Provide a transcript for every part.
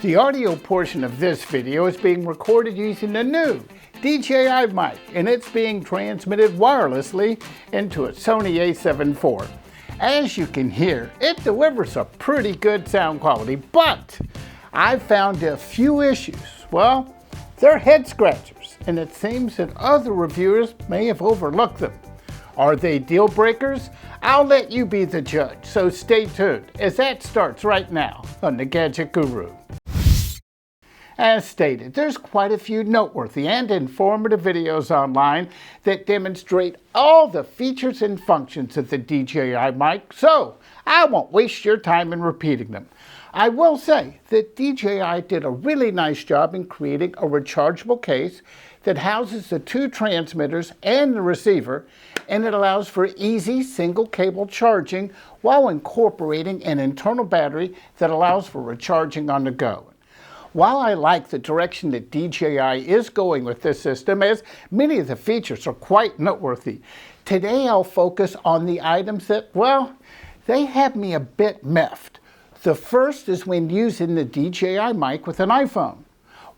The audio portion of this video is being recorded using the new DJI mic, and it's being transmitted wirelessly into a Sony a7 IV. As you can hear, it delivers a pretty good sound quality, but I found a few issues. Well, they're head scratchers, and it seems that other reviewers may have overlooked them. Are they deal breakers? I'll let you be the judge, so stay tuned as that starts right now on the Gadget Guru. As stated, there's quite a few noteworthy and informative videos online that demonstrate all the features and functions of the DJI mic, so I won't waste your time in repeating them. I will say that DJI did a really nice job in creating a rechargeable case that houses the two transmitters and the receiver, and it allows for easy single cable charging while incorporating an internal battery that allows for recharging on the go. While I like the direction that DJI is going with this system, as many of the features are quite noteworthy, today I'll focus on the items that, well, they have me a bit miffed. The first is when using the DJI mic with an iPhone.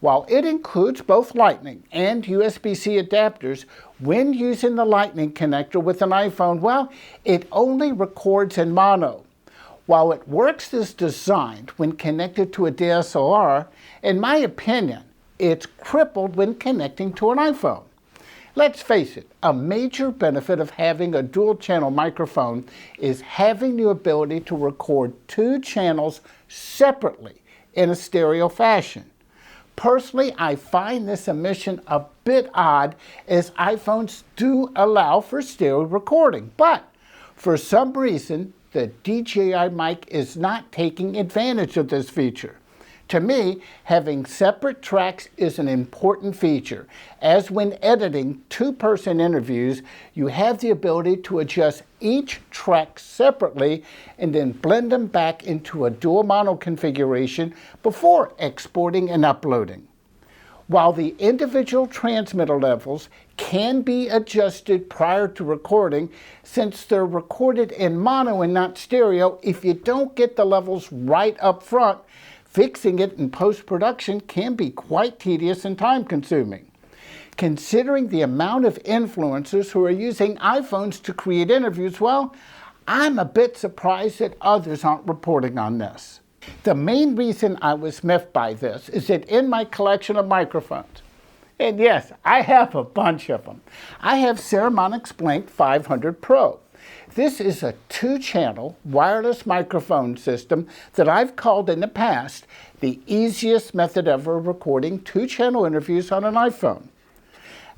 While it includes both Lightning and USB-C adapters, when using the Lightning connector with an iPhone, well, it only records in mono. While it works as designed when connected to a DSLR, in my opinion, it's crippled when connecting to an iPhone. Let's face it, a major benefit of having a dual-channel microphone is having the ability to record two channels separately in a stereo fashion. Personally, I find this omission a bit odd, as iPhones do allow for stereo recording, but for some reason, the DJI mic is not taking advantage of this feature. To me, having separate tracks is an important feature, as when editing two-person interviews, you have the ability to adjust each track separately and then blend them back into a dual mono configuration before exporting and uploading. While the individual transmitter levels can be adjusted prior to recording, since they're recorded in mono and not stereo, if you don't get the levels right up front, fixing it in post-production can be quite tedious and time-consuming. Considering the amount of influencers who are using iPhones to create interviews, well, I'm a bit surprised that others aren't reporting on this. The main reason I was miffed by this is that in my collection of microphones, and yes, I have a bunch of them, I have Saramonic Blink 500 Pro. This is a two-channel wireless microphone system that I've called in the past the easiest method ever of recording two-channel interviews on an iPhone.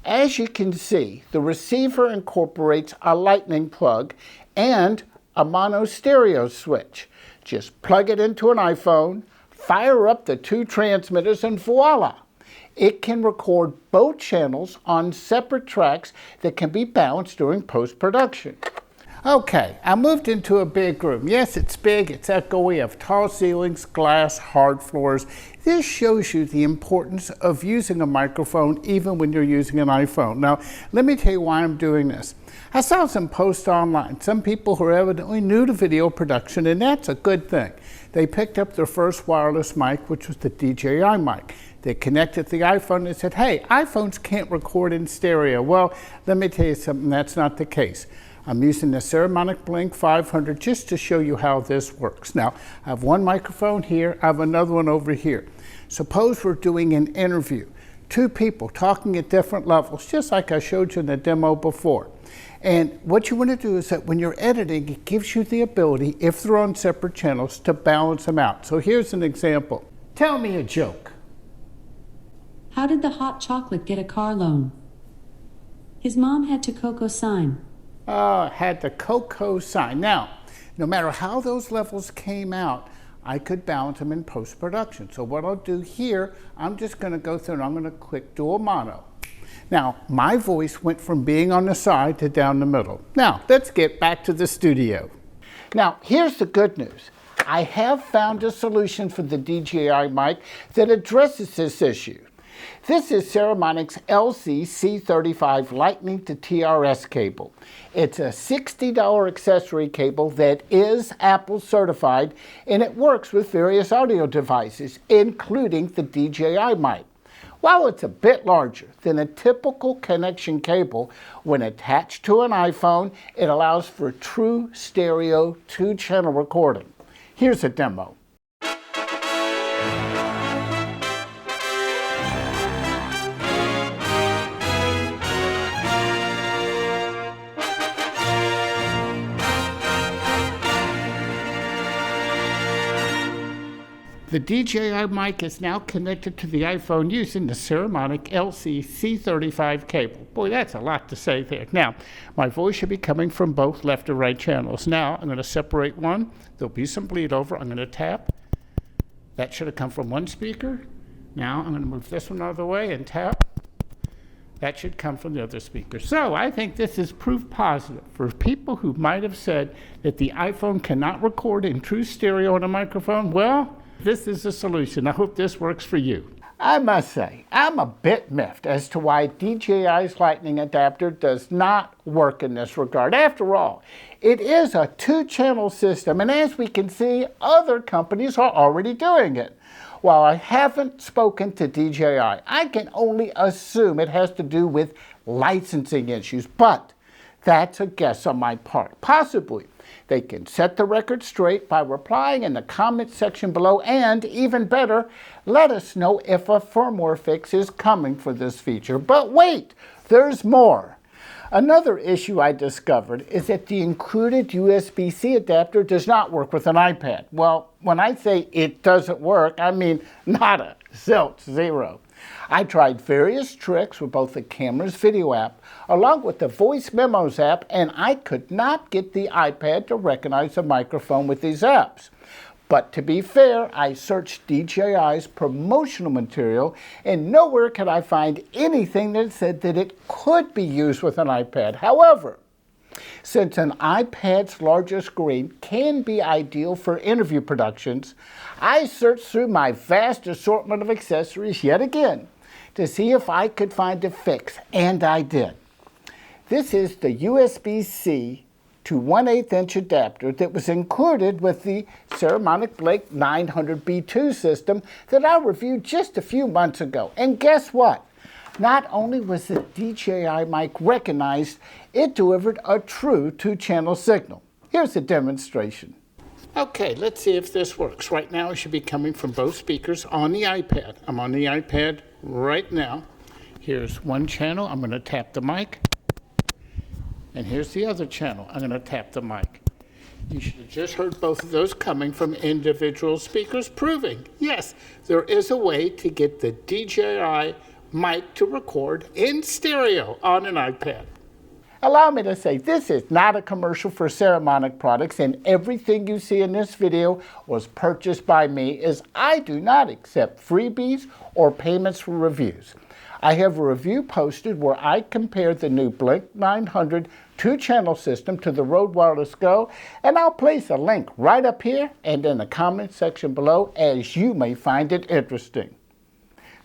As you can see, the receiver incorporates a Lightning plug and a mono stereo switch. Just plug it into an iPhone, fire up the two transmitters, and voila! It can record both channels on separate tracks that can be balanced during post-production. Okay, I moved into a big room. Yes, it's big, it's echoey, we have tall ceilings, glass, hard floors. This shows you the importance of using a microphone even when you're using an iPhone. Now, let me tell you why I'm doing this. I saw some posts online, some people who are evidently new to video production, and that's a good thing. They picked up their first wireless mic, which was the DJI mic. They connected the iPhone and said, hey, iPhones can't record in stereo. Well, let me tell you something, that's not the case. I'm using the Saramonic Blink 500 just to show you how this works. Now, I have one microphone here, I have another one over here. Suppose we're doing an interview, two people talking at different levels, just like I showed you in the demo before. And what you want to do is that when you're editing, it gives you the ability, if they're on separate channels, to balance them out. So here's an example. Tell me a joke. How did the hot chocolate get a car loan? His mom had to Coco sign. Had the Coco sign. Now, no matter how those levels came out, I could balance them in post-production. So what I'll do here, I'm just going to go through and I'm going to click dual mono. Now, my voice went from being on the side to down the middle. Now, let's get back to the studio. Now, here's the good news. I have found a solution for the DJI mic that addresses this issue. This is Saramonic's LC-C35 Lightning to TRS cable. It's a $60 accessory cable that is Apple certified, and it works with various audio devices, including the DJI Mic. While it's a bit larger than a typical connection cable, when attached to an iPhone, it allows for true stereo 2-channel recording. Here's a demo. The DJI Mic is now connected to the iPhone using the Saramonic LC-C35 cable. Boy, that's a lot to say there. Now, my voice should be coming from both left or right channels. Now, I'm going to separate one. There'll be some bleed over. I'm going to tap. That should have come from one speaker. Now, I'm going to move this one out of the way and tap. That should come from the other speaker. So I think this is proof positive for people who might have said that the iPhone cannot record in true stereo on a microphone. Well, this is the solution. I hope this works for you. I must say, I'm a bit miffed as to why DJI's Lightning adapter does not work in this regard. After all, it is a 2-channel system, and as we can see, other companies are already doing it. While I haven't spoken to DJI, I can only assume it has to do with licensing issues, but that's a guess on my part. Possibly they can set the record straight by replying in the comment section below, and even better, let us know if a firmware fix is coming for this feature. But wait, there's more. Another issue I discovered is that the included USB-C adapter does not work with an iPad. Well, when I say it doesn't work, I mean nada, zilch, zero. I tried various tricks with both the camera's video app along with the voice memos app, and I could not get the iPad to recognize the microphone with these apps. But to be fair, I searched DJI's promotional material, and nowhere could I find anything that said that it could be used with an iPad. However, since an iPad's larger screen can be ideal for interview productions, I searched through my vast assortment of accessories yet again to see if I could find a fix, and I did. This is the USB-C to 1/8" adapter that was included with the Saramonic Blink 900B2 system that I reviewed just a few months ago. And guess what? Not only was the DJI Mic recognized, it delivered a true 2-channel signal. Here's a demonstration. Okay, let's see if this works. Right now it should be coming from both speakers on the iPad. I'm on the iPad right now. Here's one channel. I'm going to tap the mic. And here's the other channel. I'm going to tap the mic. You should have just heard both of those coming from individual speakers, proving, yes, there is a way to get the DJI Mic to record in stereo on an iPad. Allow me to say, this is not a commercial for Saramonic products, and everything you see in this video was purchased by me, as I do not accept freebies or payments for reviews. I have a review posted where I compared the new Blink 900 2-channel system to the Rode Wireless Go, and I'll place a link right up here and in the comment section below, as you may find it interesting.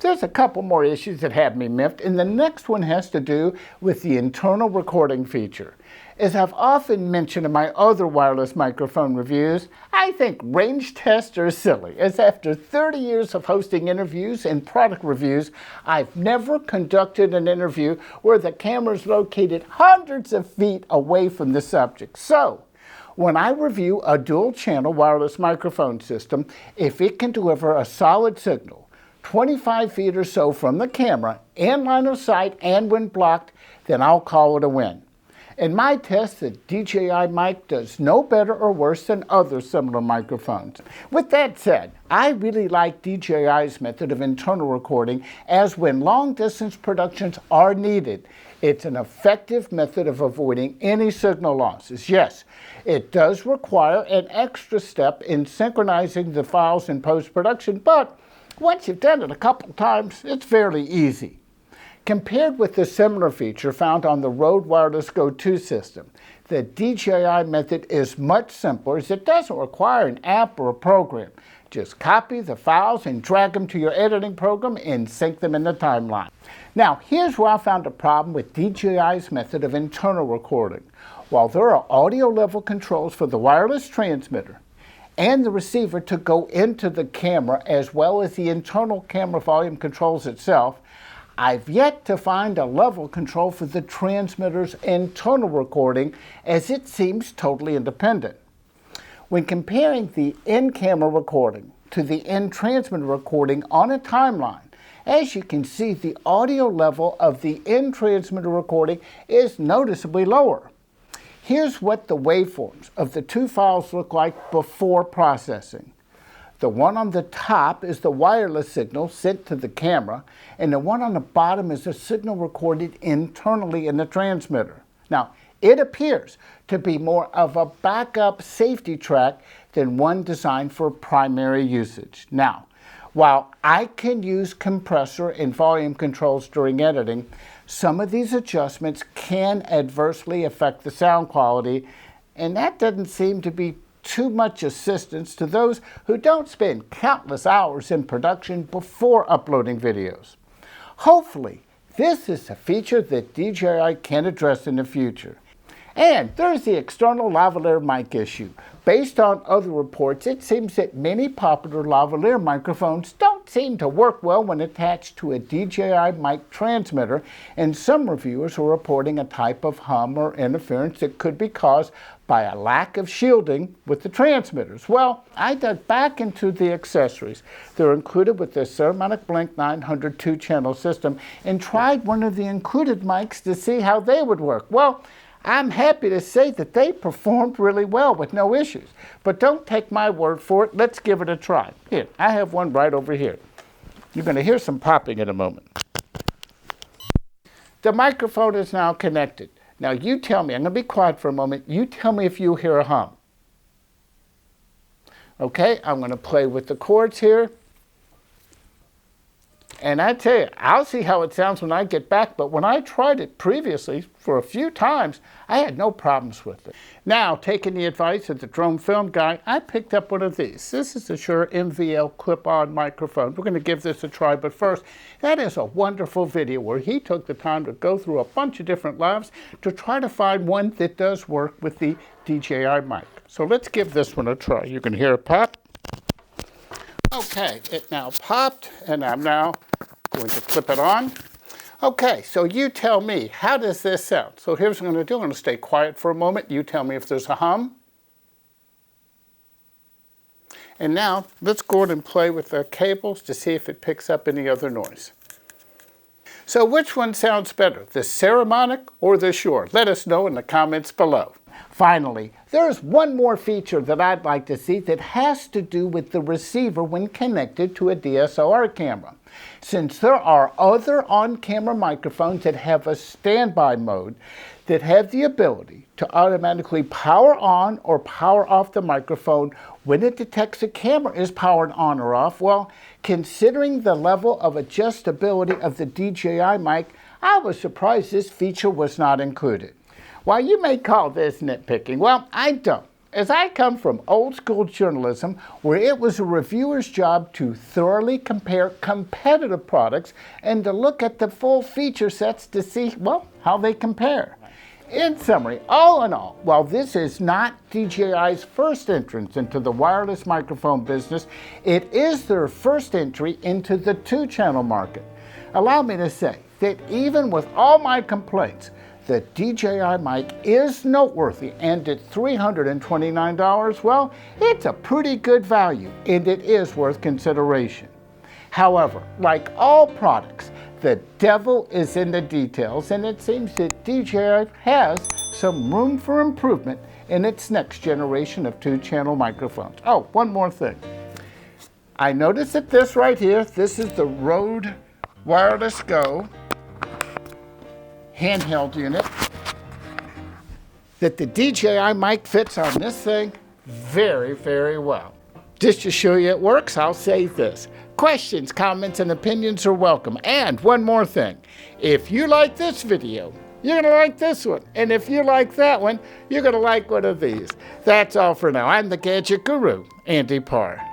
There's a couple more issues that have me miffed, and the next one has to do with the internal recording feature. As I've often mentioned in my other wireless microphone reviews, I think range tests are silly, as after 30 years of hosting interviews and product reviews, I've never conducted an interview where the camera is located hundreds of feet away from the subject. So, when I review a dual-channel wireless microphone system, if it can deliver a solid signal 25 feet or so from the camera, in line of sight and when blocked, then I'll call it a win. In my test, the DJI Mic does no better or worse than other similar microphones. With that said, I really like DJI's method of internal recording, as when long-distance productions are needed, it's an effective method of avoiding any signal losses. Yes, it does require an extra step in synchronizing the files in post-production, but once you've done it a couple times, it's fairly easy. Compared with the similar feature found on the Rode Wireless Go 2 system, the DJI method is much simpler, as it doesn't require an app or a program. Just copy the files and drag them to your editing program and sync them in the timeline. Now, here's where I found a problem with DJI's method of internal recording. While there are audio level controls for the wireless transmitter and the receiver to go into the camera, as well as the internal camera volume controls itself, I've yet to find a level control for the transmitter's internal recording, as it seems totally independent. When comparing the in-camera recording to the in-transmitter recording on a timeline, as you can see, the audio level of the in-transmitter recording is noticeably lower. Here's what the waveforms of the two files look like before processing. The one on the top is the wireless signal sent to the camera, and the one on the bottom is a signal recorded internally in the transmitter. Now, it appears to be more of a backup safety track than one designed for primary usage. Now, while I can use compressor and volume controls during editing, some of these adjustments can adversely affect the sound quality, and that doesn't seem to be too much assistance to those who don't spend countless hours in production before uploading videos. Hopefully, this is a feature that DJI can address in the future. And there's the external lavalier mic issue. Based on other reports, it seems that many popular lavalier microphones don't seem to work well when attached to a DJI mic transmitter, and some reviewers are reporting a type of hum or interference that could be caused by a lack of shielding with the transmitters. Well, I dug back into the accessories. They're included with the Saramonic Blink 900 2-channel system and tried one of the included mics to see how they would work. Well, I'm happy to say that they performed really well with no issues. But don't take my word for it. Let's give it a try. Here, I have one right over here. You're going to hear some popping in a moment. The microphone is now connected. Now you tell me, I'm going to be quiet for a moment. You tell me if you hear a hum. Okay, I'm going to play with the chords here. And I tell you, I'll see how it sounds when I get back, but when I tried it previously for a few times, I had no problems with it. Now, taking the advice of the drone film guy, I picked up one of these. This is the Shure MVL clip-on microphone. We're going to give this a try, but first, that is a wonderful video where he took the time to go through a bunch of different labs to try to find one that does work with the DJI mic. So let's give this one a try. You can hear it pop. Okay, it now popped, and I'm now going to clip it on. Okay, so you tell me, how does this sound? So here's what I'm going to do. I'm going to stay quiet for a moment. You tell me if there's a hum. And now, let's go ahead and play with the cables to see if it picks up any other noise. So which one sounds better, the Saramonic or the Shure? Let us know in the comments below. Finally, there's one more feature that I'd like to see that has to do with the receiver when connected to a DSLR camera. Since there are other on-camera microphones that have a standby mode that have the ability to automatically power on or power off the microphone when it detects the camera is powered on or off, well, considering the level of adjustability of the DJI mic, I was surprised this feature was not included. While you may call this nitpicking, well, I don't, as I come from old school journalism where it was a reviewer's job to thoroughly compare competitive products and to look at the full feature sets to see, well, how they compare. In summary, all in all, while this is not DJI's first entrance into the wireless microphone business, it is their first entry into the 2-channel market. Allow me to say that even with all my complaints, the DJI mic is noteworthy, and at $329, well, it's a pretty good value, and it is worth consideration. However, like all products, the devil is in the details, and it seems that DJI has some room for improvement in its next generation of 2-channel microphones. Oh, one more thing. I noticed that this right here, this is the Rode Wireless Go handheld unit, that the DJI mic fits on this thing very, very well. Just to show you it works, I'll say this. Questions, comments, and opinions are welcome. And one more thing. If you like this video, you're going to like this one. And if you like that one, you're going to like one of these. That's all for now. I'm the Gadget Guru, Andy Parr.